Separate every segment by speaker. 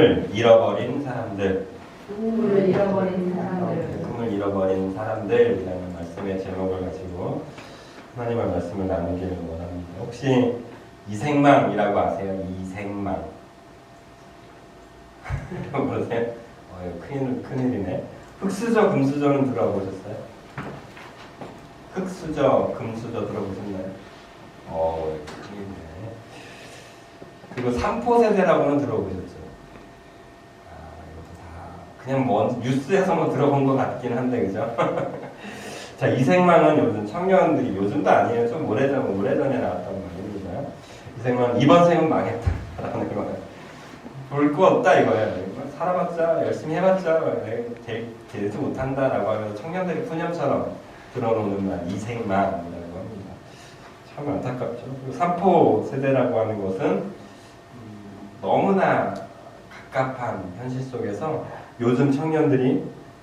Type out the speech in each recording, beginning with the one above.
Speaker 1: 꿈을 잃어버린 사람들.
Speaker 2: 꿈을 잃어버린 사람들.
Speaker 1: 꿈을 잃어버린 사람들이라는 말씀의 제목을 가지고 하나님의 말씀을 나누기를 원합니다. 혹시 이생망이라고 아세요? 이생망. 모르세요? 큰일이네. 흑수저, 금수저는 들어보셨어요? 흑수저, 금수저 들어보셨나요? 큰일이네. 그리고 삼포세대라고는 들어보셨죠? 이것도 다 그냥 뭐 뉴스에서만 들어본 것 같긴 한데, 그죠? 자, 이생망은 요즘 청년들이, 요즘도 아니에요. 좀 오래전에 나왔단 말이죠. 이생망, 이번 생은 망했다라는 거예요. 볼 거 없다 이거예요. 살아봤자, 열심히 해봤자 되지 못한다라고 하면서 청년들이 푸념처럼 들어놓는 말, 이생망이라고 합니다. 참 안타깝죠. 그리고 삼포 세대라고 하는 것은 너무나 갑갑한 현실 속에서 요즘 청년들이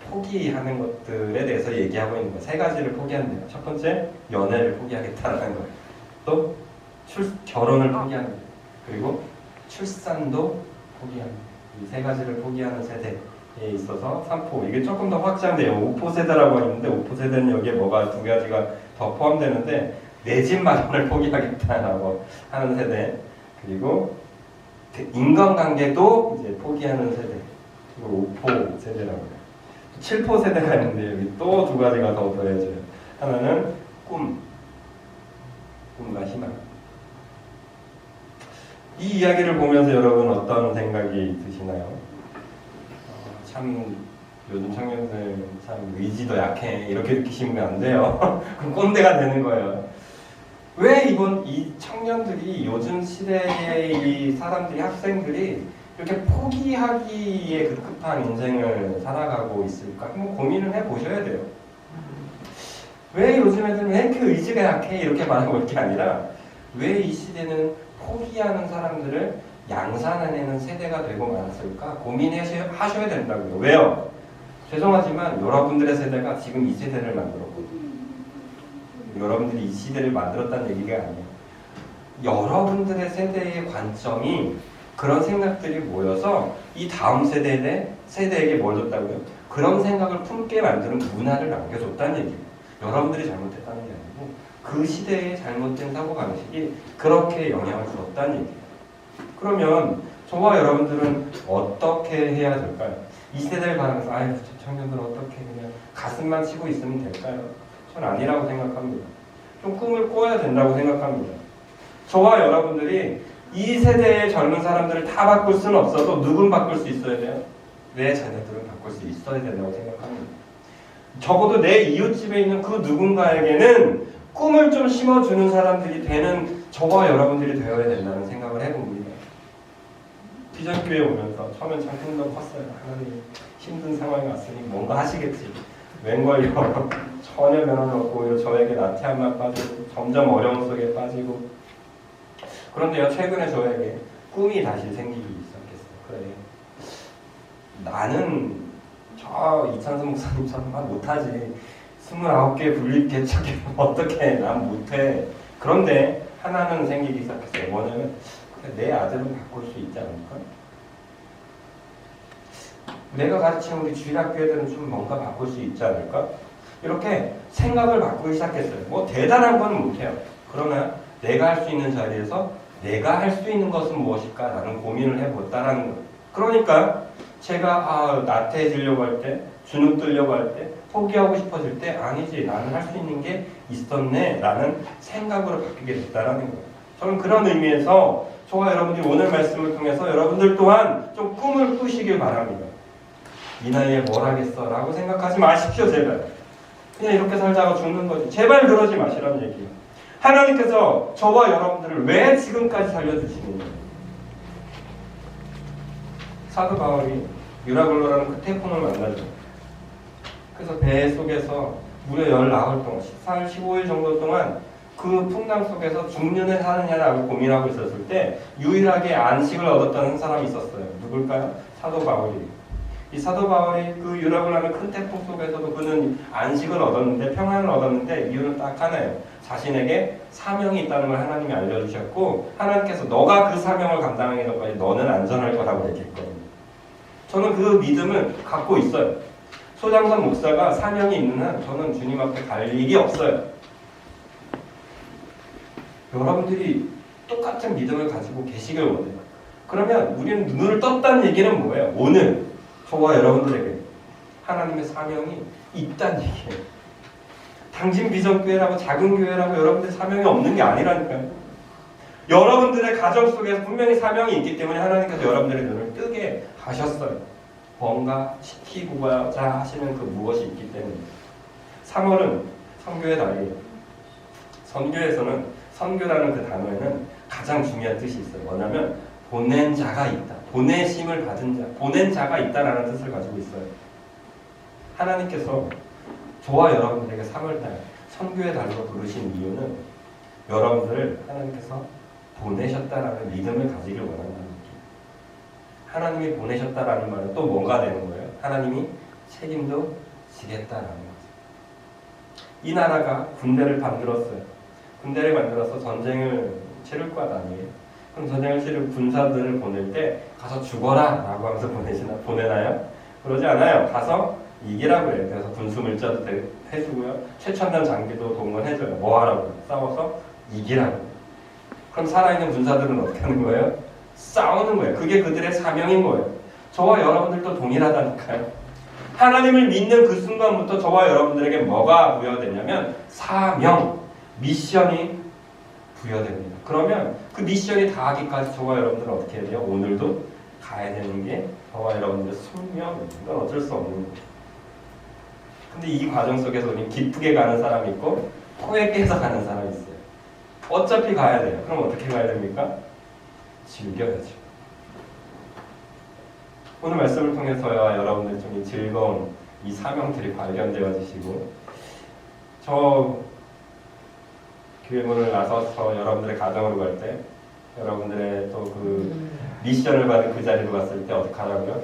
Speaker 1: 포기하는 것들에 대해서 얘기하고 있는 거예요. 세 가지를 포기한대요. 첫 번째, 연애를 포기하겠다는 거예요. 또 결혼을 포기하는 거예요. 그리고 출산도 포기하는 거예요. 이 세 가지를 포기하는 세대에 있어서 3포, 이게 조금 더 확장돼요. 5포 세대라고 있는데 5포 세대는 여기에 뭐가 두 가지가 더 포함되는데 내 집 마련을 포기하겠다라고 하는 세대, 그리고 인간관계도 이제 포기하는 세대, 그리고 5포 세대라고 해요. 7포 세대가 있는데 여기 또 두 가지가 더 더해져요. 하나는 꿈과 희망. 이 이야기를 보면서 여러분 어떤 생각이 드시나요? 참 요즘 청년들 참 의지도 약해 이렇게 느끼시면 안 돼요. 그럼 꼰대가 되는 거예요. 왜 이 청년들이 요즘 시대의 이 사람들이, 학생들이 이렇게 포기하기에 급급한 인생을 살아가고 있을까? 한번 고민을 해보셔야 돼요. 왜 요즘 애들은 왜 이렇게 의지가 약해 이렇게 말하고 있는 게 아니라 왜 이 시대는 포기하는 사람들을 양산해내는 세대가 되고 말았을까 고민하셔야 된다고요. 왜요? 죄송하지만 여러분들의 세대가 지금 이 세대를 만들었거든요. 여러분들이 이 시대를 만들었다는 얘기가 아니에요. 여러분들의 세대의 관점이, 그런 생각들이 모여서 이 다음 세대에게 뭘 줬다고요? 그런 생각을 품게 만드는 문화를 남겨줬다는 얘기예요. 여러분들이 잘못했다는 게 아니고 그 시대의 잘못된 사고방식이 그렇게 영향을 주었다는 얘기예요. 그러면 저와 여러분들은 어떻게 해야 될까요? 이 세대를 바라면서 저 청년들 어떻게 그냥 가슴만 치고 있으면 될까요? 전 아니라고 생각합니다. 좀 꿈을 꿔야 된다고 생각합니다. 저와 여러분들이 이 세대의 젊은 사람들을 다 바꿀 수는 없어도 누군 바꿀 수 있어야 돼요? 내 자녀들은 바꿀 수 있어야 된다고 생각합니다. 적어도 내 이웃집에 있는 그 누군가에게는 꿈을 좀 심어주는 사람들이 되는 저와 여러분들이 되어야 된다는 생각을 해봅니다. 비전교회 오면서 처음엔 참 꿈도 컸어요. 하나님 힘든 상황이 왔으니 뭔가 하시겠지. 웬걸요. 전혀 변화가 없고 저에게 나태함만 빠지고 점점 어려움 속에 빠지고. 그런데요, 최근에 저에게 꿈이 다시 생기기 시작했어요. 그래, 나는 저 이찬수 목사님처럼 못하지. 29개 분립개척에 어떻게 난 못해. 그런데 하나는 생기기 시작했어요. 뭐냐면 내 아들은 바꿀 수 있지 않을까? 내가 가르치는 우리 주일학교 애들은 좀 뭔가 바꿀 수 있지 않을까? 이렇게 생각을 바꾸기 시작했어요. 뭐 대단한 건 못해요. 그러나 내가 할 수 있는 자리에서 내가 할 수 있는 것은 무엇일까? 라는 고민을 해봤다라는 거예요. 그러니까 제가 나태해지려고 할 때, 주눅 들려고 할 때, 포기하고 싶어질 때 아니지, 나는 할 수 있는 게 있었네 라는 생각으로 바뀌게 됐다라는 거예요. 저는 그런 의미에서 저와 여러분들이 오늘 말씀을 통해서 여러분들 또한 좀 꿈을 꾸시길 바랍니다. 이 나이에 뭘 하겠어 라고 생각하지 마십시오. 제발 그냥 이렇게 살다가 죽는 거지. 제발 그러지 마시라는 얘기예요. 하나님께서 저와 여러분들을 왜 지금까지 살려주시느냐. 사도 바울이 유라굴로라는 그 태풍을 만나죠. 그래서 배 속에서 무려 19일 동안 14일 15일 정도 동안 그 풍랑 속에서 죽느냐 사느냐라고 고민하고 있었을 때 유일하게 안식을 얻었던 한 사람이 있었어요. 누굴까요? 사도 바울이. 이 사도 바울이 그 유라굴로라는 큰 태풍 속에서도 그는 안식을 얻었는데, 평안을 얻었는데 이유는 딱 하나예요. 자신에게 사명이 있다는 걸 하나님이 알려주셨고, 하나님께서 너가 그 사명을 감당하기 전까지 너는 안전할 거라고 얘기했거든요. 저는 그 믿음을 갖고 있어요. 소장선 목사가 사명이 있는 한 저는 주님 앞에 갈 일이 없어요. 여러분들이 똑같은 믿음을 가지고 계시길 원해요. 그러면 우리는 눈을 떴다는 얘기는 뭐예요? 오늘 저와 여러분들에게 하나님의 사명이 있다는 얘기예요. 당진 비전교회라고 작은 교회라고 여러분들 사명이 없는 게 아니라니까요. 여러분들의 가정 속에서 분명히 사명이 있기 때문에 하나님께서 여러분들의 눈을 뜨게 하셨어요. 뭔가 시키고자 하시는 그 무엇이 있기 때문에. 3월은 선교의 달이에요. 선교에서는 선교라는 그 단어에는 가장 중요한 뜻이 있어요. 뭐냐면 보낸 자가 있다. 보내심을 받은 자, 보낸 자가 있다라는 뜻을 가지고 있어요. 하나님께서 저와 여러분들에게 3월달 선교의 달로 부르신 이유는 여러분들을 하나님께서 보내셨다라는 믿음을 가지길 원한다는 거죠. 하나님이 보내셨다라는 말은 또 뭔가 되는 거예요? 하나님이 책임도 지겠다라는 거죠. 이 나라가 군대를 만들었어요. 군대를 만들어서 전쟁을 치를 것 아니에요? 그럼 전쟁을 치를 군사들을 보낼 때 가서 죽어라 라고 하면서 보내나요? 그러지 않아요. 가서 이기라고 해요. 그래서 군수 물자도 해주고요. 최첨단 장비도 동원해줘요. 뭐 하라고? 싸워서 이기라고. 그럼 살아있는 군사들은 어떻게 하는 거예요? 싸우는 거예요. 그게 그들의 사명인 거예요. 저와 여러분들도 동일하다니까요. 하나님을 믿는 그 순간부터 저와 여러분들에게 뭐가 부여되냐면 사명, 미션이 부여됩니다. 그러면 그 미션이 다하기까지 저와 여러분들은 어떻게 해야 돼요? 오늘도 가야 되는 게 저와 여러분들의 숙명입니다. 이건 어쩔 수 없는 거예요. 근데 이 과정 속에서 우리 기쁘게 가는 사람이 있고 토에 깨서 가는 사람이 있어요. 어차피 가야 돼요. 그럼 어떻게 가야 됩니까? 즐겨야죠. 오늘 말씀을 통해서야 여러분들 좀 이 즐거운 이 사명들이 발견되어지시고 저 교회 문을 나서서 여러분들의 가정으로 갈 때 여러분들의 또 그 미션을 받은 그 자리로 갔을 때 어떻게 하라고요?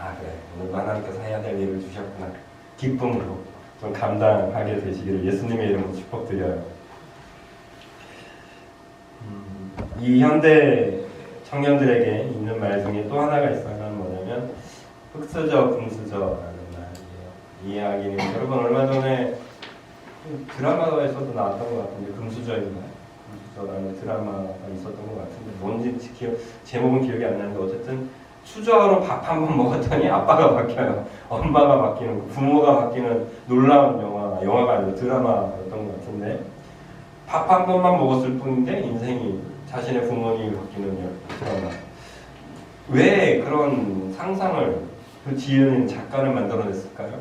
Speaker 1: 아 그래 오늘 하나님께서 해야 될 일을 주셨구나 기쁨으로 좀 감당하게 되시기를 예수님의 이름으로 축복드려요. 이 현대 청년들에게 있는 말 중에 또 하나가 있어요. 뭐냐면 흑수저 금수저라는 말이에요. 이 이야기는 여러분 얼마 전에 드라마에서도 나왔던 것 같은데 금수저인가요? 금수저라는 드라마가 있었던 것 같은데 뭔지 제목은 기억이 안 나는데 어쨌든 수저로 밥 한 번 먹었더니 아빠가 바뀌어요. 엄마가 바뀌는 부모가 바뀌는 놀라운 영화가 아니라 드라마였던 것 같은데 밥 한 번만 먹었을 뿐인데 인생이 자신의 부모님이 바뀌는 드라마. 왜 그런 상상을 그 지은 작가를 만들어냈을까요?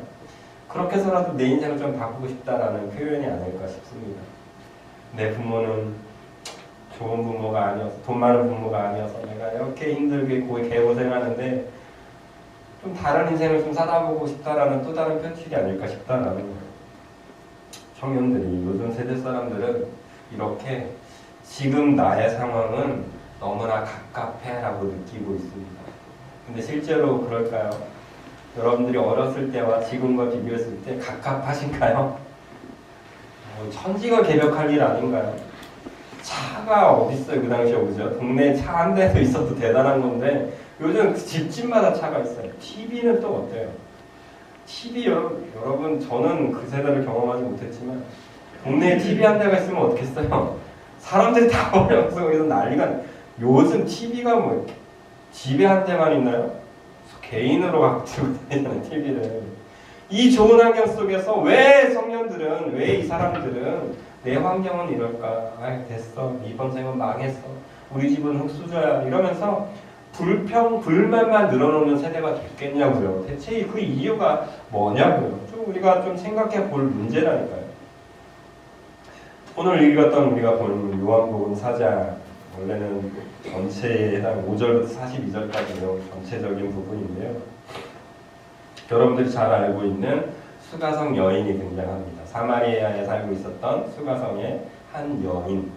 Speaker 1: 그렇게 해서라도 내 인생을 좀 바꾸고 싶다라는 표현이 아닐까 싶습니다. 내 부모는 좋은 부모가 아니어서 돈 많은 부모가 아니어서 내가 이렇게 힘들게 개고생하는데 좀 다른 인생을 좀 살아보고 싶다라는 또 다른 표출이 아닐까 싶다라는 거예요. 청년들이 요즘 세대 사람들은 이렇게 지금 나의 상황은 너무나 갑갑해라고 느끼고 있습니다. 근데 실제로 그럴까요? 여러분들이 어렸을 때와 지금과 비교했을 때 갑갑하신가요? 천지가 개벽할 일 아닌가요? 차가 어딨어요 그 당시에 그죠? 동네에 차 한 대도 있어도 대단한 건데 요즘 집집마다 차가 있어요. TV는 또 어때요? TV 여러분 저는 그 세대를 경험하지 못했지만 동네에 TV 한 대가 있으면 어떻겠어요? 사람들이 다 모여서 거기서 난리가 요즘 TV가 뭐 집에 한 대만 있나요? 개인으로 갖고 들고 다니는 TV를 이 좋은 환경 속에서 왜 청년들은 왜 이 사람들은 내 환경은 이럴까? 아 됐어 이번 생은 망했어 우리 집은 흙수저야 이러면서 불만만 늘어놓는 세대가 됐겠냐고요. 대체 그 이유가 뭐냐고요. 좀 우리가 좀 생각해 볼 문제라니까요. 오늘 읽었던 우리가 본 요한복음 4장 원래는 전체에 해당 5절부터 42절까지 내용 전체적인 부분인데요. 여러분들이 잘 알고 있는 수가성 여인이 등장합니다. 사마리아에 살고 있었던 수가성의 한 여인.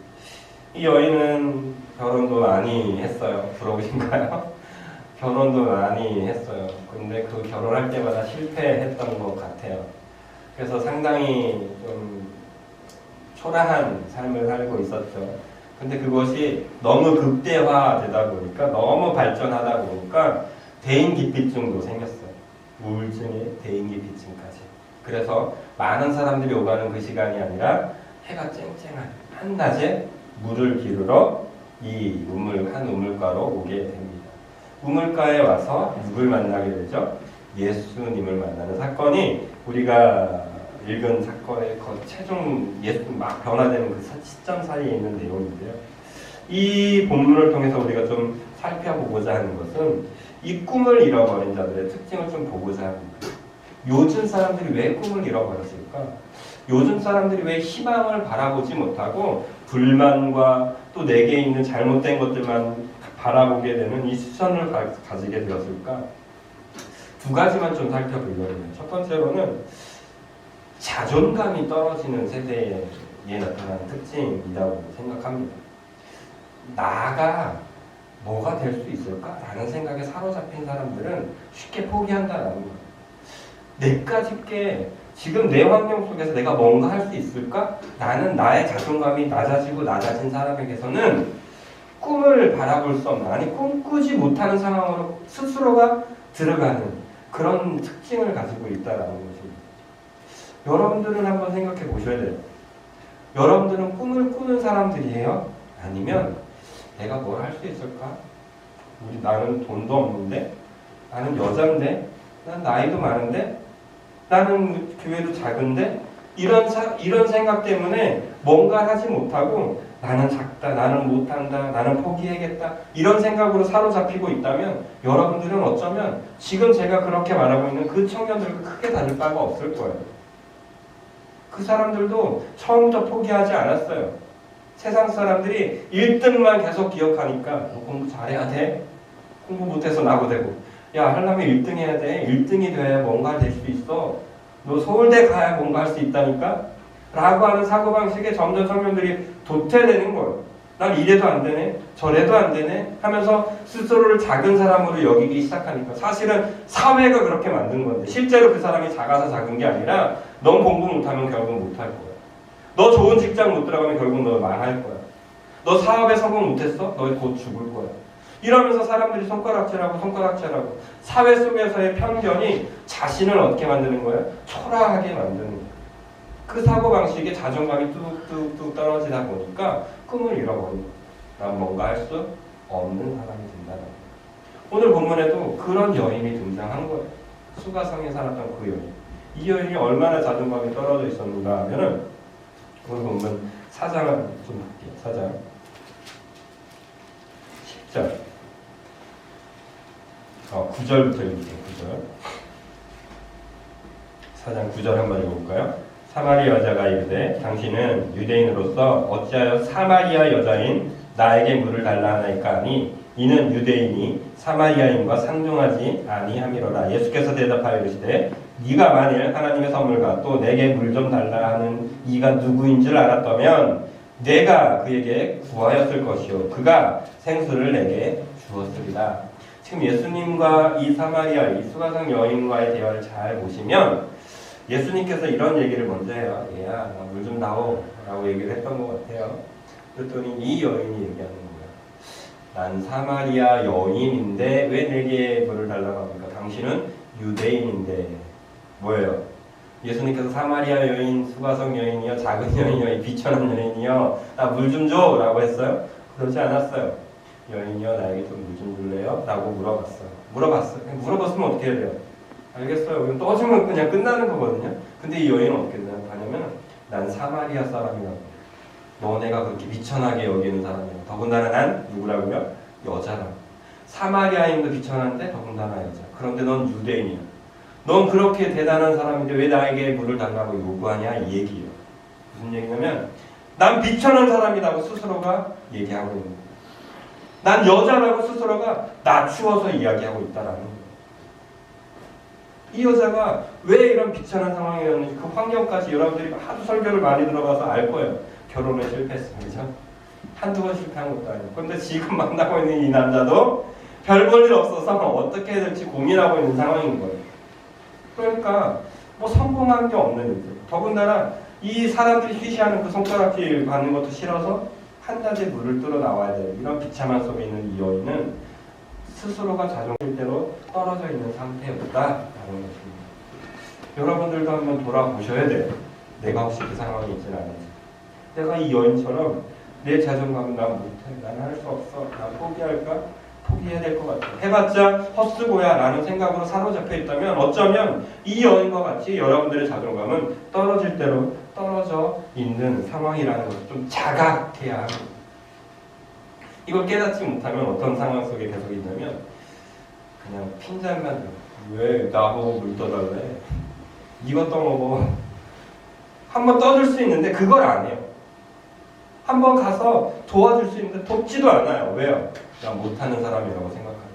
Speaker 1: 이 여인은 결혼도 많이 했어요. 부러우신가요? 결혼도 많이 했어요. 근데 그 결혼할 때마다 실패했던 것 같아요. 그래서 상당히 좀 초라한 삶을 살고 있었죠. 근데 그것이 너무 극대화되다 보니까 너무 발전하다 보니까 대인기피증도 생겼어요. 우울증에 대인기피증까지. 그래서 많은 사람들이 오가는 그 시간이 아니라 해가 쨍쨍한 한낮에 물을 기르러 이 한 우물가로 오게 됩니다. 우물가에 와서 누굴 만나게 되죠? 예수님을 만나는 사건이 우리가 읽은 사건의 최종 예수님 막 변화되는 그 시점 사이에 있는 내용인데요. 이 본문을 통해서 우리가 좀 살펴보고자 하는 것은 이 꿈을 잃어버린 자들의 특징을 좀 보고자 합니다. 요즘 사람들이 왜 꿈을 잃어버렸을까? 요즘 사람들이 왜 희망을 바라보지 못하고 불만과 또 내게 있는 잘못된 것들만 바라보게 되는 이 시선을 가지게 되었을까? 두 가지만 좀 살펴보려고 해요. 첫 번째로는 자존감이 떨어지는 세대에 나타나는 특징이라고 생각합니다. 나가 뭐가 될 수 있을까라는 생각에 사로잡힌 사람들은 쉽게 포기한다는 거예요. 내까짓게 지금 내 환경 속에서 내가 뭔가 할 수 있을까? 나는 나의 자존감이 낮아진 사람에게서는 꿈을 바라볼 수 없는, 아니 꿈꾸지 못하는 상황으로 스스로가 들어가는 그런 특징을 가지고 있다는 것입니다. 여러분들은 한번 생각해 보셔야 돼요. 여러분들은 꿈을 꾸는 사람들이에요? 아니면 내가 뭘 할 수 있을까? 나는 돈도 없는데, 나는 여잔데, 난 나이도 많은데, 나는 교회도 작은데, 이런 생각 때문에 뭔가 하지 못하고 나는 작다, 나는 못한다, 나는 포기해야겠다 이런 생각으로 사로잡히고 있다면 여러분들은 어쩌면 지금 제가 그렇게 말하고 있는 그 청년들과 크게 다를 바가 없을 거예요. 그 사람들도 처음부터 포기하지 않았어요. 세상 사람들이 1등만 계속 기억하니까 너 공부 잘해야 돼. 공부 못해서 나고되고. 야, 하려면 1등 해야 돼. 1등이 돼야 뭔가 될 수 있어. 너 서울대 가야 뭔가 할 수 있다니까? 라고 하는 사고방식에 점점 청년들이 도태되는 거예요. 난 이래도 안 되네, 저래도 안 되네 하면서 스스로를 작은 사람으로 여기기 시작하니까 사실은 사회가 그렇게 만든 건데 실제로 그 사람이 작아서 작은 게 아니라 넌 공부 못하면 결국 못할 거야. 너 좋은 직장 못 들어가면 결국 너 망할 거야. 너 사업에 성공 못했어? 너 곧 죽을 거야. 이러면서 사람들이 손가락질하고 사회 속에서의 편견이 자신을 어떻게 만드는 거예요? 초라하게 만드는 거예요. 그 사고방식에 자존감이 뚝뚝뚝 떨어지다 보니까 꿈을 잃어버린 거예요. 난 뭔가 할 수 없는 사람이 된다는 거예요. 오늘 본문에도 그런 여인이 등장한 거예요. 수가성에 살았던 그 여인. 이 여인이 얼마나 자존감이 떨어져 있었는가 하면은 오늘 본문 4장을 좀 볼게요. 4장 10절 9절부터 읽을게요. 9절 4장 9절 한번 읽어볼까요? 사마리아 여자가 이르되 당신은 유대인으로서 어찌하여 사마리아 여자인 나에게 물을 달라 하나이까 하니 이는 유대인이 사마리아인과 상종하지 아니함이로라. 예수께서 대답하여 이르시되 네가 만일 하나님의 선물과 또 내게 물 좀 달라 하는 이가 누구인 줄 알았다면 내가 그에게 구하였을 것이요 그가 생수를 내게 주었으리라. 지금 예수님과 이 사마리아 이 수가성 여인과의 대화를 잘 보시면 예수님께서 이런 얘기를 먼저 해요. 얘야, 물 좀 다오 라고 얘기를 했던 것 같아요. 그랬더니 이 여인이 얘기하는 거예요. 난 사마리아 여인인데 왜 내게 물을 달라고 합니까? 당신은 유대인인데 뭐예요? 예수님께서 사마리아 여인, 수가성 여인이요, 작은 여인이요, 비천한 여인이요, 나 물 좀 줘 라고 했어요? 그러지 않았어요. 여인이요, 나에게 좀 물 좀 줄래요? 라고 물어봤어요. 물어봤으면 어떻게 해야 돼요? 알겠어요. 떠주면 그냥 끝나는 거거든요. 근데 이 여인은 어떻게 하냐면 난 사마리아 사람이라고. 너네가 그렇게 비천하게 여기는 사람이야. 더군다나 난 누구라고요? 여자라고. 사마리아인도 비천한데 더군다나 여자. 그런데 넌 유대인이야. 넌 그렇게 대단한 사람인데 왜 나에게 물을 달라고 요구하냐 이 얘기예요. 무슨 얘기냐면 난 비천한 사람이라고 스스로가 얘기하고 있는 거예요. 난 여자라고 스스로가 낮추어서 이야기하고 있다라는 거예요. 이 여자가 왜 이런 비천한 상황이었는지 그 환경까지 여러분들이 하도 설교를 많이 들어봐서 알 거예요. 결혼에 실패했습니다. 한두 번 실패한 것도 아니고. 그런데 지금 만나고 있는 이 남자도 별 볼 일 없어서 어떻게 해야 될지 고민하고 있는 상황인 거예요. 그러니까 뭐 성공한 게 없는 일들. 더군다나 이 사람들이 쉬쉬하는 그 손가락질 받는 것도 싫어서 한낮에 물을 뚫어 나와야 돼요. 이런 비참한 속에 있는 이 여인은 스스로가 자존심대로 떨어져 있는 상태였다라는 것입니다. 여러분들도 한번 돌아보셔야 돼요. 내가 혹시 그 상황에 있지는 않은지. 내가 이 여인처럼 내 자존감은 난 못해, 난 할 수 없어, 난 포기할까? 포기해야 될 것 같아. 해봤자 헛수고야 라는 생각으로 사로잡혀 있다면 어쩌면 이 여인과 같이 여러분들의 자존감은 떨어질 대로 떨어져 있는 상황이라는 것을 좀 자각해야 합니다. 이걸 깨닫지 못하면 어떤 상황 속에 계속 있냐면 그냥 핀잔만 들어. 왜 나보고 물 떠달래? 이거 떠먹어. 한번 떠줄 수 있는데 그걸 안 해요. 한번 가서 도와줄 수 있는데 돕지도 않아요. 왜요? 난 못하는 사람이라고 생각하니까.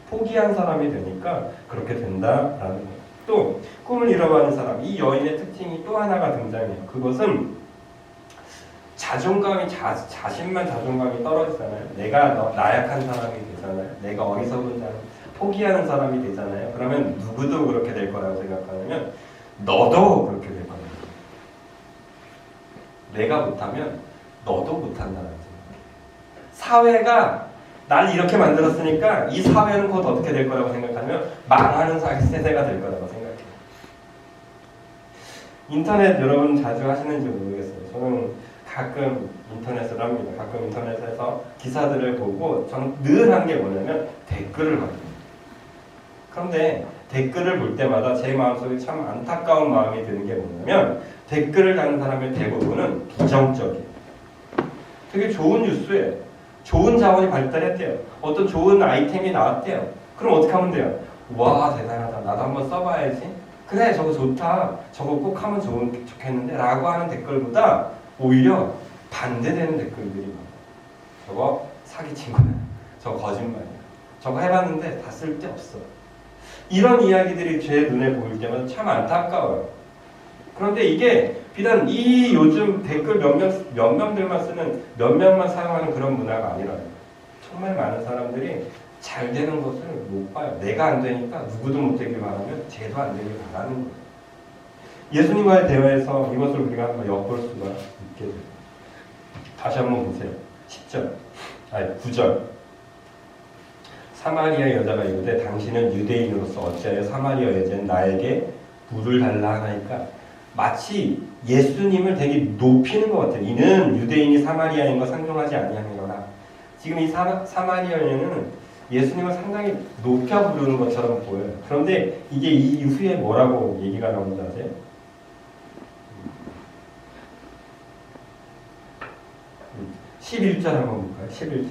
Speaker 1: 포기한 사람이 되니까 그렇게 된다라는 거예요. 또 꿈을 잃어가는 사람, 이 여인의 특징이 또 하나가 등장해요. 그것은 자존감이 자신만 자존감이 떨어지잖아요. 내가 나약한 사람이 되잖아요. 내가 어리석은 사람, 포기하는 사람이 되잖아요. 그러면 누구도 그렇게 될 거라고 생각하면 너도 그렇게 될 거예요. 내가 못하면 너도 못한다는 거예요. 사회가 날 이렇게 만들었으니까 이 사회는 곧 어떻게 될 거라고 생각하면 망하는 세대가 될 거라고 생각해요. 인터넷 여러분 자주 하시는지 모르겠어요. 저는 가끔 인터넷을 합니다. 가끔 인터넷에서 기사들을 보고 저는 늘 하는 게 뭐냐면 댓글을 봐요. 그런데 댓글을 볼 때마다 제 마음속에 참 안타까운 마음이 드는 게 뭐냐면 댓글을 다는 사람의 대부분은 부정적이에요. 되게 좋은 뉴스예요. 좋은 자원이 발달했대요. 어떤 좋은 아이템이 나왔대요. 그럼 어떻게 하면 돼요? 와 대단하다. 나도 한번 써봐야지. 그래 저거 좋다. 저거 꼭 하면 좋겠는데 라고 하는 댓글보다 오히려 반대되는 댓글들이 많아요. 저거 사기친 거야. 저거 거짓말이야. 저거 해봤는데 다 쓸데없어. 이런 이야기들이 제 눈에 보일 때마다 참 안타까워요. 그런데 이게 비단 이 요즘 댓글 몇 명들만 쓰는 몇 명만 사용하는 그런 문화가 아니라요. 정말 많은 사람들이 잘 되는 것을 못 봐요. 내가 안 되니까 누구도 못 되길 바라면 쟤도 안 되길 바라는 거예요. 예수님과의 대화에서 이것을 우리가 한번 엿볼 수가 있게 돼요. 다시 한번 보세요. 9절. 사마리아 여자가 이르되 당신은 유대인으로서 어찌하여 사마리아 여자는 나에게 물을 달라 하나이까? 마치 예수님을 되게 높이는 것 같아요. 이는 유대인이 사마리아인과 상종하지 아니하니라. 지금 이 사마리아 여인은 예수님을 상당히 높여 부르는 것처럼 보여요. 그런데 이게 이 이후에 뭐라고 얘기가 나오는지 아세요? 11절 한번 볼까요? 11절.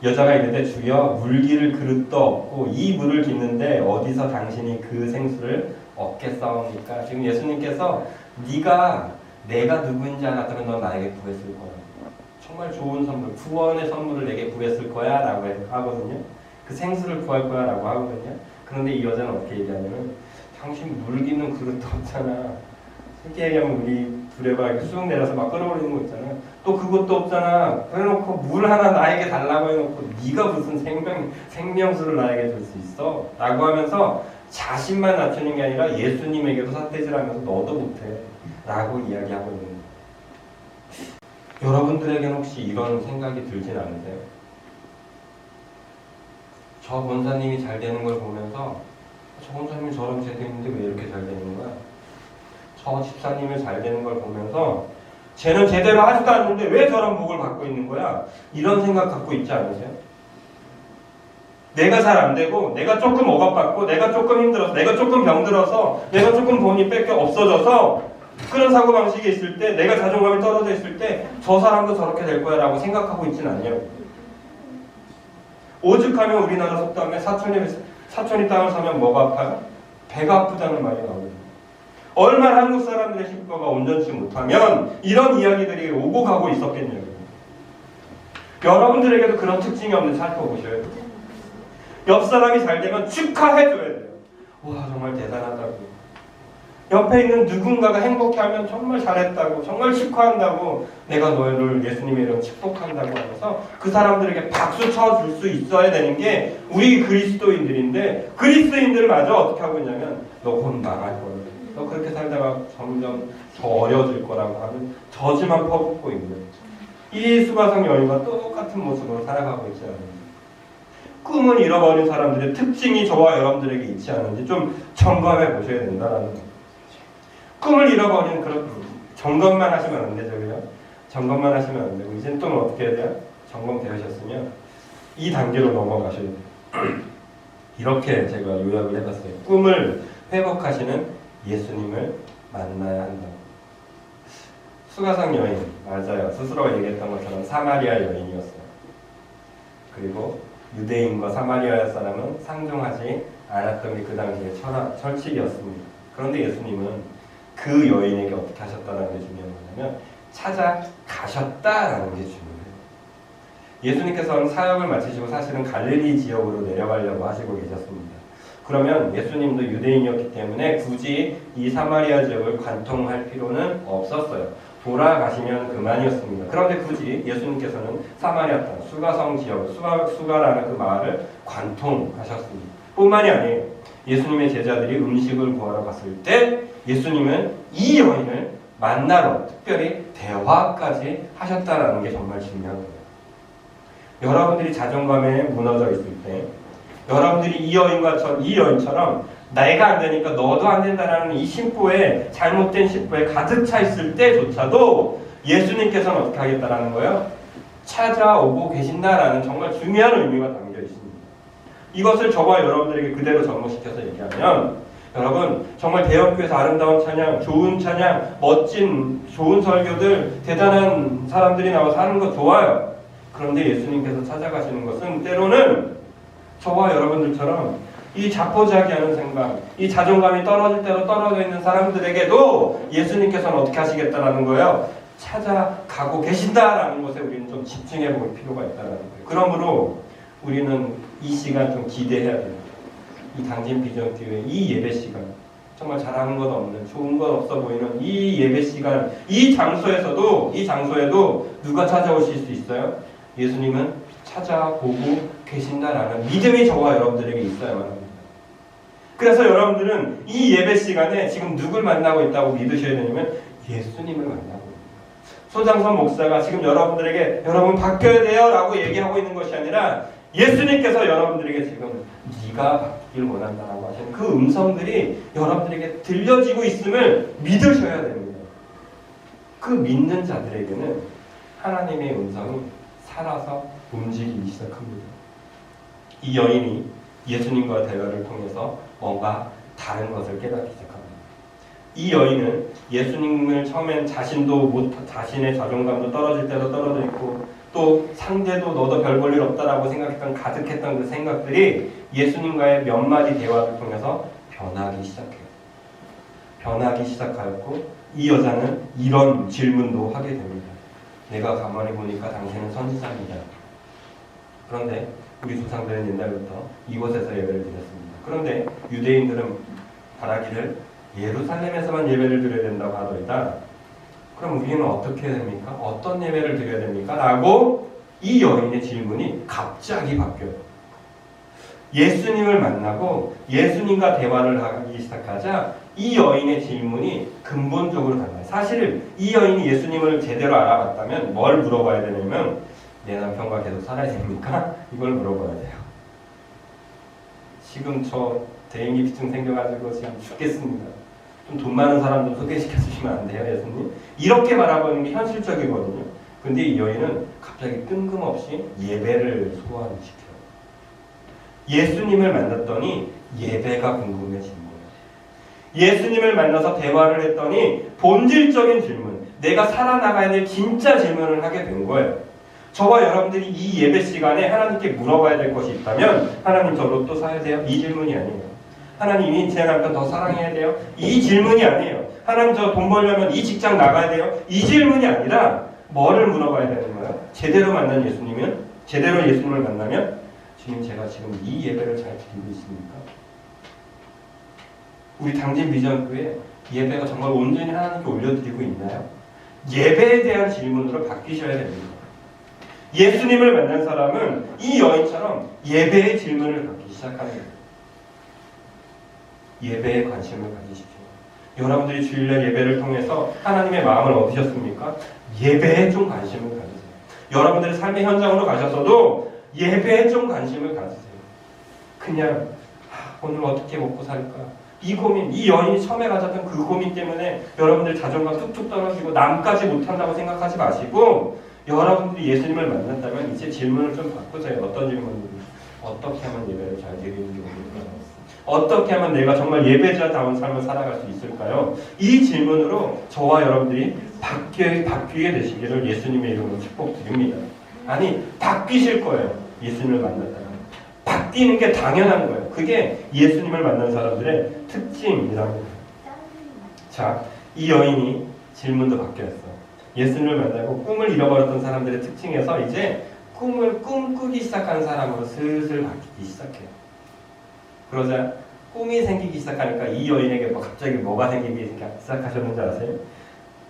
Speaker 1: 여자가 이르되 주여 물기를 그릇도 없고 이 물을 깃는데 어디서 당신이 그 생수를 얻겠사옵니까? 지금 예수님께서 네가 내가 누구인지 알았다면 넌 나에게 구했을 거야. 정말 좋은 선물, 구원의 선물을 내게 구했을 거야 라고 하거든요. 그 생수를 구할 거야 라고 하거든요. 그런데 이 여자는 어떻게 얘기하냐면 당신 물 깃는 그릇도 없잖아. 쉽게 얘기하면 우리 두레가 이렇게 쑥 내려서 막 끌어올리는 거 있잖아요. 또 그것도 없잖아. 그래놓고 물 하나 나에게 달라고 해놓고 네가 무슨 생명수를 나에게 줄 수 있어? 라고 하면서 자신만 낮추는 게 아니라 예수님에게도 삿대질하면서 너도 못해 라고 이야기하고 있는 거예요. 여러분들에게는 혹시 이런 생각이 들진 않으세요? 저 권사님이 잘 되는 걸 보면서 저 권사님이 저런 제도 있는데 왜 이렇게 잘 되는 거야? 저 집사님이 잘 되는 걸 보면서 쟤는 제대로 하지도 않는데 왜 저런 복을 받고 있는 거야? 이런 생각 갖고 있지 않으세요? 내가 잘 안 되고 내가 조금 억압받고 내가 조금 힘들어서 내가 조금 병들어서 내가 조금 돈이 뺏겨 없어져서 그런 사고방식이 있을 때 내가 자존감이 떨어져 있을 때 저 사람도 저렇게 될 거야 라고 생각하고 있진 않냐고. 오죽하면 우리나라 속담에 사촌이 땅을 사면 뭐가 아파요? 배가 아프다는 말이 나오거든요. 얼마나 한국 사람들의 식구가 온전치 못하면 이런 이야기들이 오고 가고 있었겠냐고요. 여러분들에게도 그런 특징이 없는지 살펴보셔야 돼요. 옆 사람이 잘 되면 축하해줘야 돼요. 와 정말 대단하다고. 옆에 있는 누군가가 행복해하면 정말 잘했다고, 정말 축하한다고, 내가 너를 예수님의 이름 축복한다고 하면서 그 사람들에게 박수 쳐줄 수 있어야 되는 게 우리 그리스도인들인데 그리스도인들마저 어떻게 하고 있냐면 너 곧 망할 거야. 너 그렇게 살다가 점점 더 어려워질 거라고 하는 저지만 퍼붓고 있는 거죠. 이 수가성 여인과 똑같은 모습으로 살아가고 있지 않은지, 꿈을 잃어버린 사람들의 특징이 저와 여러분들에게 있지 않은지 좀 점검해 보셔야 된다는 거예요. 꿈을 잃어버린 그런 점검만 하시면 안 되죠, 그죠? 점검만 하시면 안 되고 이제는 또 어떻게 해야 돼요? 점검되셨으면 이 단계로 넘어가셔야 돼요. 이렇게 제가 요약을 해봤어요. 꿈을 회복하시는 예수님을 만나야 한다. 수가성 여인, 맞아요. 스스로가 얘기했던 것처럼 사마리아 여인이었어요. 그리고 유대인과 사마리아 사람은 상종하지 않았던 게 그 당시의 철칙이었습니다. 그런데 예수님은 그 여인에게 어떻게 하셨다는 게 중요한 거냐면 찾아가셨다라는 게 중요해요. 예수님께서는 사역을 마치시고 사실은 갈릴리 지역으로 내려가려고 하시고 계셨습니다. 그러면 예수님도 유대인이었기 때문에 굳이 이 사마리아 지역을 관통할 필요는 없었어요. 돌아가시면 그만이었습니다. 그런데 굳이 예수님께서는 사마리아 땅, 수가성 지역, 수가라는 그 마을을 관통하셨습니다. 뿐만이 아니에요. 예수님의 제자들이 음식을 구하러 갔을 때 예수님은 이 여인을 만나러 특별히 대화까지 하셨다는 게 정말 중요한 거예요. 여러분들이 자존감에 무너져 있을 때, 여러분들이 이 여인처럼 내가 안 되니까 너도 안 된다라는 이 심보에, 잘못된 심보에 가득 차 있을 때조차도 예수님께서는 어떻게 하겠다라는 거예요? 찾아오고 계신다라는 정말 중요한 의미가 담겨 있습니다. 이것을 저와 여러분들에게 그대로 접목시켜서 얘기하면, 여러분 정말 대형교회에서 아름다운 찬양, 좋은 찬양, 멋진 좋은 설교들, 대단한 사람들이 나와서 하는 거 좋아요. 그런데 예수님께서 찾아가시는 것은 때로는 저와 여러분들처럼 이 자포자기하는 생각, 이 자존감이 떨어질 대로 떨어져 있는 사람들에게도 예수님께서는 어떻게 하시겠다라는 거예요? 찾아가고 계신다라는 것에 우리는 좀 집중해 볼 필요가 있다는 거예요. 그러므로 우리는 이 시간 좀 기대해야 돼요. 이 당진 비전교회 이 예배 시간, 정말 잘하는 것 없는, 좋은 것 없어 보이는 이 예배 시간, 이 장소에도 누가 찾아오실 수 있어요? 예수님은 찾아보고 계신다라는 믿음이 저와 여러분들에게 있어야만 합니다. 그래서 여러분들은 이 예배 시간에 지금 누굴 만나고 있다고 믿으셔야 되냐면 예수님을 만나고 있습니다. 소장선 목사가 지금 여러분들에게 여러분 바뀌어야 돼요 라고 얘기하고 있는 것이 아니라 예수님께서 여러분들에게 지금 네가 바뀌길 원한다라고 하시는 그 음성들이 여러분들에게 들려지고 있음을 믿으셔야 됩니다. 그 믿는 자들에게는 하나님의 음성이 살아서 움직이기 시작합니다. 이 여인이 예수님과 대화를 통해서 뭔가 다른 것을 깨닫기 시작합니다. 이 여인은 예수님을 처음엔 자신의 자존감도 떨어질 때도 떨어져 있고 또 상대도 너도 별 볼 일 없다라고 생각했던 가득했던 그 생각들이 예수님과의 몇 마디 대화를 통해서 변하기 시작해요. 변하기 시작하였고 이 여자는 이런 질문도 하게 됩니다. 내가 가만히 보니까 당신은 선지자입니다. 그런데 우리 조상들은 옛날부터 이곳에서 예배를 드렸습니다. 그런데 유대인들은 바라기를 예루살렘에서만 예배를 드려야 된다고 하더이다. 그럼 우리는 어떻게 해야 됩니까? 어떤 예배를 드려야 됩니까? 라고 이 여인의 질문이 갑자기 바뀌어요. 예수님을 만나고 예수님과 대화를 하기 시작하자 이 여인의 질문이 근본적으로 달라요. 사실 이 여인이 예수님을 제대로 알아봤다면 뭘 물어봐야 되냐면 내 남편과 계속 살아야 됩니까? 이걸 물어봐야 돼요. 지금 저 대인기피증 생겨가지고 지금 죽겠습니다. 좀 돈 많은 사람 좀 소개시켜 주시면 안 돼요, 예수님? 이렇게 말하는 게 현실적이거든요. 근데 이 여인은 갑자기 뜬금없이 예배를 소환시켜요. 예수님을 만났더니 예배가 궁금해진 거예요. 예수님을 만나서 대화를 했더니 본질적인 질문, 내가 살아나가야 될 진짜 질문을 하게 된 거예요. 저와 여러분들이 이 예배 시간에 하나님께 물어봐야 될 것이 있다면 하나님 저 로또 사야 돼요? 이 질문이 아니에요. 하나님 제 남편 더 사랑해야 돼요? 이 질문이 아니에요. 하나님 저 돈 벌려면 이 직장 나가야 돼요? 이 질문이 아니라 뭐를 물어봐야 되는 거예요? 제대로 만난 예수님은, 제대로 예수님을 만나면 주님 제가 지금 이 예배를 잘 드리고 있습니까? 우리 당진 비전교회 예배가 정말 온전히 하나님께 올려드리고 있나요? 예배에 대한 질문으로 바뀌셔야 됩니다. 예수님을 만난 사람은 이 여인처럼 예배의 질문을 갖기 시작하는 거예요. 예배에 관심을 가지십시오. 여러분들이 주일날 예배를 통해서 하나님의 마음을 얻으셨습니까? 예배에 좀 관심을 가지세요. 여러분들의 삶의 현장으로 가셨어도 예배에 좀 관심을 가지세요. 그냥 오늘 어떻게 먹고 살까? 이 고민, 이 여인이 처음에 가졌던 그 고민 때문에 여러분들 자존감 뚝뚝 떨어지고 남까지 못한다고 생각하지 마시고 여러분들이 예수님을 만났다면 이제 질문을 좀 바꾸세요. 어떤 질문으로? 어떻게 하면 예배를 잘 드리는 게 옳을까요? 어떻게 하면 내가 정말 예배자다운 삶을 살아갈 수 있을까요? 이 질문으로 저와 여러분들이 바뀌게 되시기를 예수님의 이름으로 축복드립니다. 아니, 바뀌실 거예요. 예수님을 만났다면. 바뀌는 게 당연한 거예요. 그게 예수님을 만난 사람들의 특징이랍니다. 자, 이 여인이 질문도 바뀌었어. 예수님을 만나고 꿈을 잃어버렸던 사람들의 특징에서 이제 꿈을 꿈꾸기 시작한 사람으로 슬슬 바뀌기 시작해요. 그러자 꿈이 생기기 시작하니까 이 여인에게 갑자기 뭐가 생기기 시작하셨는지 아세요?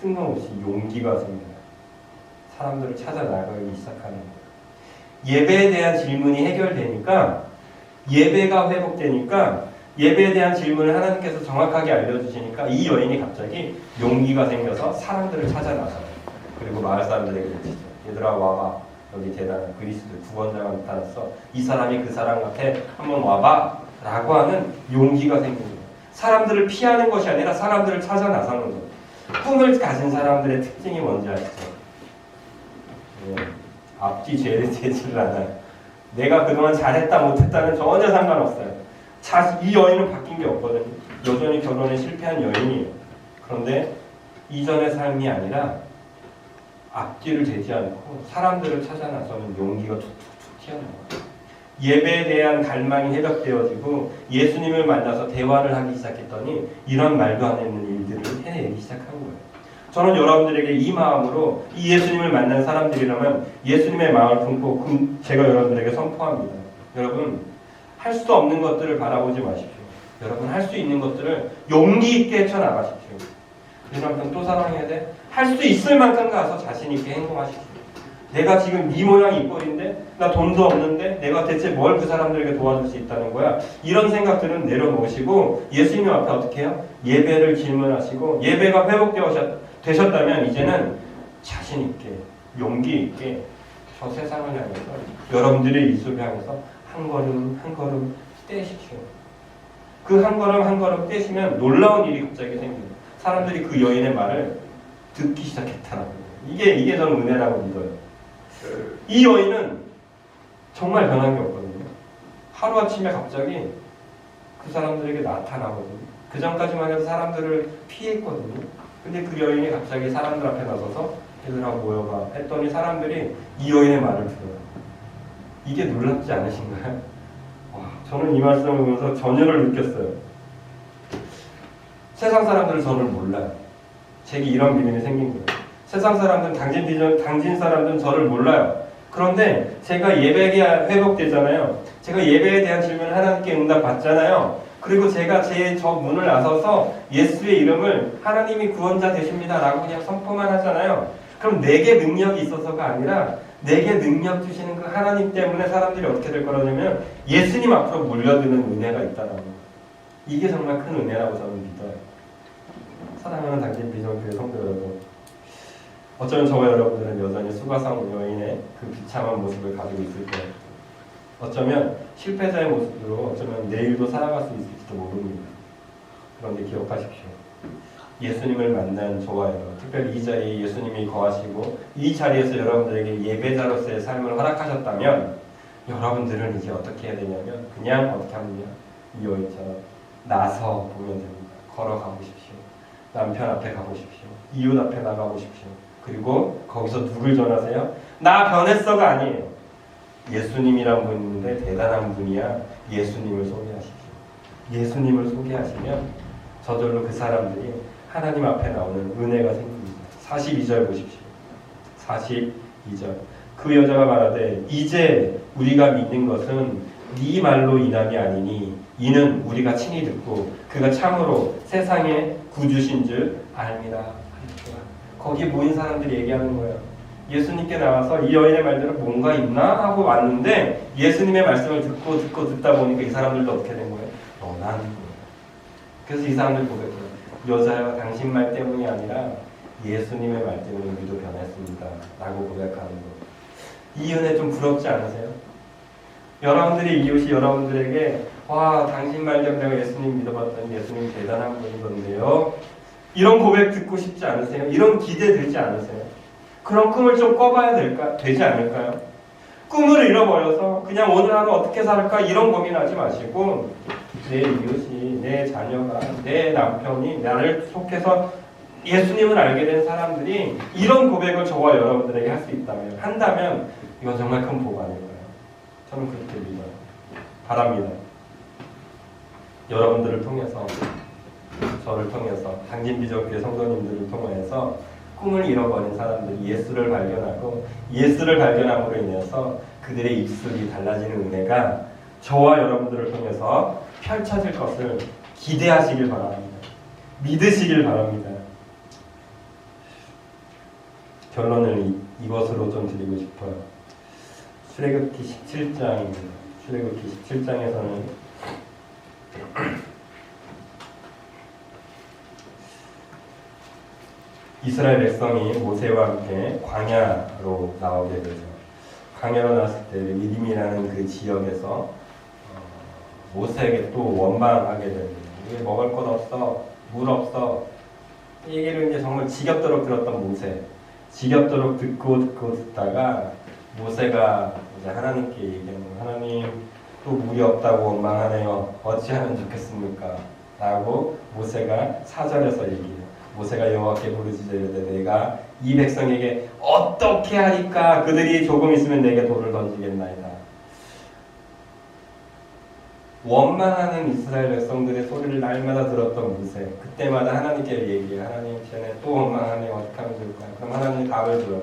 Speaker 1: 뜬금없이 용기가 생겨요. 사람들을 찾아 나가기 시작하는 거예요. 예배에 대한 질문이 해결되니까, 예배가 회복되니까, 예배에 대한 질문을 하나님께서 정확하게 알려주시니까 이 여인이 갑자기 용기가 생겨서 사람들을 찾아 나가요. 그리고 마을 사람들에게 외치죠. 얘들아 와봐. 여기 대단한 그리스도 구원자가 나타났어. 이 사람이 그 사람 같아. 한번 와봐. 라고 하는 용기가 생깁니다. 사람들을 피하는 것이 아니라 사람들을 찾아 나서는 것. 꿈을 가진 사람들의 특징이 뭔지 아시죠? 앞뒤 재지를 않아요. 내가 그동안 잘했다 못했다는 전혀 상관없어요. 이 여인은 바뀐 게 없거든요. 여전히 결혼에 실패한 여인이에요. 그런데 이전의 삶이 아니라 앞뒤를 재지 않고 사람들을 찾아 나서는 용기가 툭툭툭 튀어나와요. 예배에 대한 갈망이 회복되어지고 예수님을 만나서 대화를 하기 시작했더니 이런 말도 안 되는 일들을 해내기 시작한 거예요. 저는 여러분들에게 이 마음으로 이 예수님을 만난 사람들이라면 예수님의 마음을 품고 제가 여러분들에게 선포합니다. 여러분, 할 수 없는 것들을 바라보지 마십시오. 여러분, 할 수 있는 것들을 용기 있게 헤쳐나가십시오. 이 남편 또 사랑해야 돼? 할 수 있을 만큼 가서 자신 있게 행동하십시오. 내가 지금 이 모양 이 꼴인데 나 돈도 없는데 내가 대체 뭘 그 사람들에게 도와줄 수 있다는 거야? 이런 생각들은 내려놓으시고 예수님 앞에 어떻게 해요? 예배를 질문하시고 예배가 회복되셨다면 이제는 자신 있게 용기 있게 저 세상을 향해서 여러분들의 입술을 향해서 한 걸음 한 걸음 떼십시오. 그 한 걸음 한 걸음 떼시면 놀라운 일이 갑자기 생깁니다. 사람들이 그 여인의 말을 듣기 시작했다라고. 이게 저는 은혜라고 믿어요. 이 여인은 정말 변한 게 없거든요. 하루아침에 갑자기 그 사람들에게 나타나거든요. 그 전까지만 해도 사람들을 피했거든요. 근데 그 여인이 갑자기 사람들 앞에 나서서 얘들아 모여봐 했더니 사람들이 이 여인의 말을 들어요. 이게 놀랍지 않으신가요? 와, 저는 이 말씀을 보면서 전율을 느꼈어요. 세상 사람들은 저를 몰라요. 제게 이런 믿음이 생긴 거예요. 세상 사람들은 당진 사람들은 저를 몰라요. 그런데 제가 예배가 회복되잖아요. 제가 예배에 대한 질문을 하나님께 응답받잖아요. 그리고 제가 저 문을 나서서 예수의 이름을 하나님이 구원자 되십니다 라고 그냥 선포만 하잖아요. 그럼 내게 능력이 있어서가 아니라 내게 능력 주시는 그 하나님 때문에 사람들이 어떻게 될 거라냐면 예수님 앞으로 몰려드는 은혜가 있다는 거예요. 이게 정말 큰 은혜라고 저는 믿어요. 사랑하는 당진 비전교회 성도 여러분, 어쩌면 저와 여러분들은 여전히 수가성 여인의 그 비참한 모습을 가지고 있을 거예요. 어쩌면 실패자의 모습으로 어쩌면 내일도 살아갈 수 있을지도 모릅니다. 그런데 기억하십시오. 예수님을 만난 저와요. 특별히 이 자리에 예수님이 거하시고 이 자리에서 여러분들에게 예배자로서의 삶을 허락하셨다면 여러분들은 이제 어떻게 해야 되냐면 그냥 어떻게 하느냐, 이 여인처럼 나서 보면 됩니다. 걸어가 보십시오. 남편 앞에 가보십시오. 이웃 앞에 나가보십시오. 그리고 거기서 누굴 전하세요? 나 변했어가 아니에요. 예수님이란 분이 있는데 대단한 분이야. 예수님을 소개하십시오. 예수님을 소개하시면 저절로 그 사람들이 하나님 앞에 나오는 은혜가 생깁니다. 42절 보십시오. 42절. 그 여자가 말하되 이제 우리가 믿는 것은 네 말로 인함이 아니니 이는 우리가 친히 듣고 그가 참으로 세상의 구주신 줄 압니다. 거기 모인 사람들이 얘기하는 거예요. 예수님께 나와서 이 여인의 말대로 뭔가 있나 하고 왔는데 예수님의 말씀을 듣다 보니까 이 사람들도 어떻게 된 거예요? 떠난 거예요. 그래서 이 사람들 고백해요. 여자야, 당신 말 때문이 아니라 예수님의 말 때문에 우리도 변했습니다 라고 고백하는 거예요. 이 은혜 좀 부럽지 않으세요? 여러분들의 이웃이 여러분들에게 와, 당신 말대로 내가 예수님 믿어봤더니 예수님 대단한 분이던데요. 이런 고백 듣고 싶지 않으세요? 이런 기대 들지 않으세요? 그런 꿈을 좀 꿔봐야 되지 않을까요? 꿈을 잃어버려서 그냥 오늘 하루 어떻게 살까 이런 고민하지 마시고 내 이웃이, 내 자녀가, 내 남편이 나를 속해서 예수님을 알게 된 사람들이 이런 고백을 저와 여러분들에게 할 수 한다면 이건 정말 큰 복 아닐까요? 저는 그렇게 믿어요. 바랍니다. 여러분들을 통해서, 저를 통해서, 당진비전교회 성도님들을 통해서 꿈을 잃어버린 사람들이 예수를 발견하고 예수를 발견함으로 인해서 그들의 입술이 달라지는 은혜가 저와 여러분들을 통해서 펼쳐질 것을 기대하시길 바랍니다. 믿으시길 바랍니다. 결론을 이것으로 좀 드리고 싶어요. 출애굽기 17장입니다. 출애굽기 17장에서는 이스라엘 백성이 모세와 함께 광야로 나오게 되죠. 광야로 나왔을 때 미림이라는 그 지역에서 모세에게 또 원망하게 됩니다. 이게 먹을 것 없어, 물 없어. 이 얘기를 이제 정말 지겹도록 들었던 모세. 지겹도록 듣다가 모세가 이제 하나님께 얘기하는 거예요. 하나님, 또 물이 없다고 원망하네요. 어찌하면 좋겠습니까? 라고 모세가 4절에서 얘기해요. 모세가 여호와께 부르짖으되 내가 이 백성에게 어떻게 하리까? 그들이 조금 있으면 내게 돌을 던지겠나이다. 원망하는 이스라엘 백성들의 소리를 날마다 들었던 모세. 그때마다 하나님께 얘기해요. 하나님, 쟤네 또 원망하네. 어떻게 하면 좋을까요? 그럼 하나님이 답을 줘요.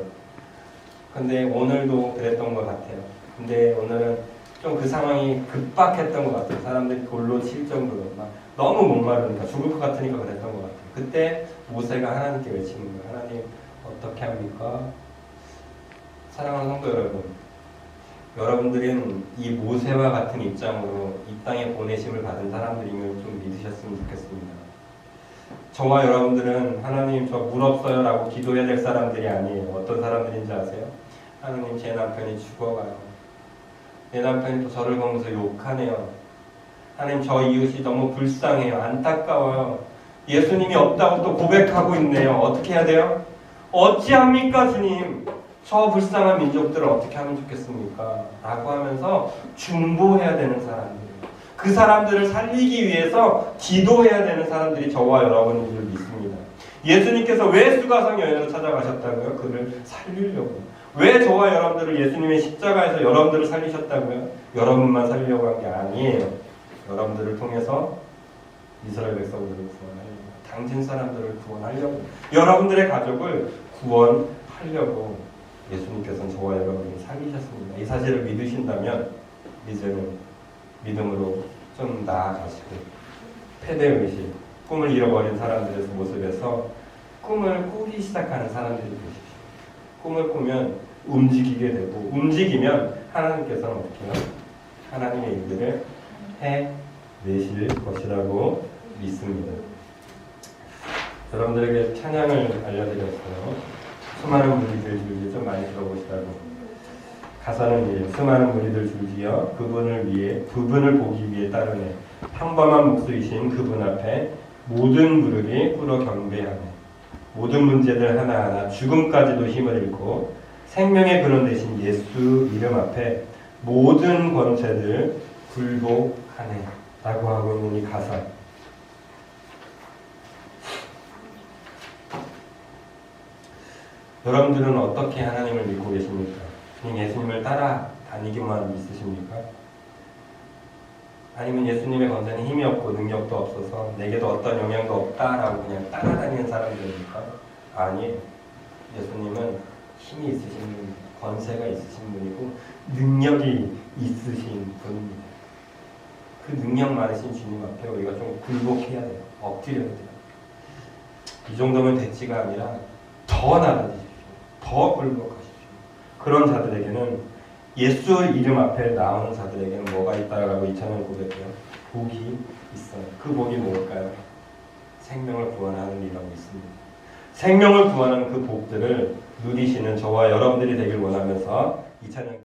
Speaker 1: 근데 오늘도 그랬던 것 같아요. 근데 오늘은 좀 그 상황이 급박했던 것 같아요. 사람들이 돌로 칠 정도로 막 너무 목마르니까 죽을 것 같으니까 그랬던 것 같아요. 그때 모세가 하나님께 외치는 거예요. 하나님, 어떻게 합니까? 사랑하는 성도 여러분, 여러분들은 이 모세와 같은 입장으로 이 땅에 보내심을 받은 사람들임을 좀 믿으셨으면 좋겠습니다. 저와 여러분들은 하나님 저 물 없어요 라고 기도해야 될 사람들이 아니에요. 어떤 사람들인지 아세요? 하나님, 제 남편이 죽어가요. 내 남편이 또 저를 보면서 욕하네요. 하나님, 저 이웃이 너무 불쌍해요. 안타까워요. 예수님이 없다고 또 고백하고 있네요. 어떻게 해야 돼요? 어찌합니까 주님? 저 불쌍한 민족들을 어떻게 하면 좋겠습니까? 라고 하면서 중보해야 되는 사람들이에요. 그 사람들을 살리기 위해서 기도해야 되는 사람들이 저와 여러분인 줄 믿습니다. 예수님께서 왜 수가성 여인으로 찾아가셨다고요? 그를 살리려고. 왜 저와 여러분들을 예수님의 십자가에서 여러분들을 살리셨다고요? 여러분만 살리려고 한 게 아니에요. 여러분들을 통해서 이스라엘 백성들을 구원하려고, 당진 사람들을 구원하려고, 여러분들의 가족을 구원하려고 예수님께서는 저와 여러분을 살리셨습니다. 이 사실을 믿으신다면 이제는 믿음으로 좀 나아가시고 패배의식, 꿈을 잃어버린 사람들의 모습에서 꿈을 꾸기 시작하는 사람들이 되십시오. 꿈을 꾸면 움직이게 되고, 움직이면 하나님께서는 어떻게 해요? 하나님의 일들을 해내실 것이라고 믿습니다. 여러분들에게 찬양을 알려드렸어요. 수많은 무리들 줄지어 좀 많이 들어보시라고. 가사는 이제 수많은 무리들 줄지어 그분을 위해, 그분을 보기 위해 따르네. 평범한 목소리신 그분 앞에 모든 무릎이 꿇어 경배하네. 모든 문제들 하나하나 죽음까지도 힘을 잃고 생명의 근원 되신 예수 이름 앞에 모든 권세들 굴복하네 라고 하고 있는 이 가사. 여러분들은 어떻게 하나님을 믿고 계십니까? 그냥 예수님을 따라다니기만 있으십니까? 아니면 예수님의 권세는 힘이 없고 능력도 없어서 내게도 어떤 영향도 없다라고 그냥 따라다니는 사람들입니까? 아니에요. 예수님은 힘이 있으신 분, 권세가 있으신 분이고 능력이 있으신 분입니다. 그 능력 많으신 주님 앞에 우리가 좀 굴복해야 돼요. 엎드려야 돼요. 이 정도면 됐지가 아니라 더 나아지십시오. 더 굴복하십시오. 그런 자들에게는 예수 이름 앞에 나오는 자들에게는 뭐가 있다라고 2000년 고백해요. 복이 있어요. 그 복이 뭘까요? 생명을 구원하는 이라고 있습니다. 생명을 구원하는 그 복들을 누리시는 저와 여러분들이 되길 원하면서 2차는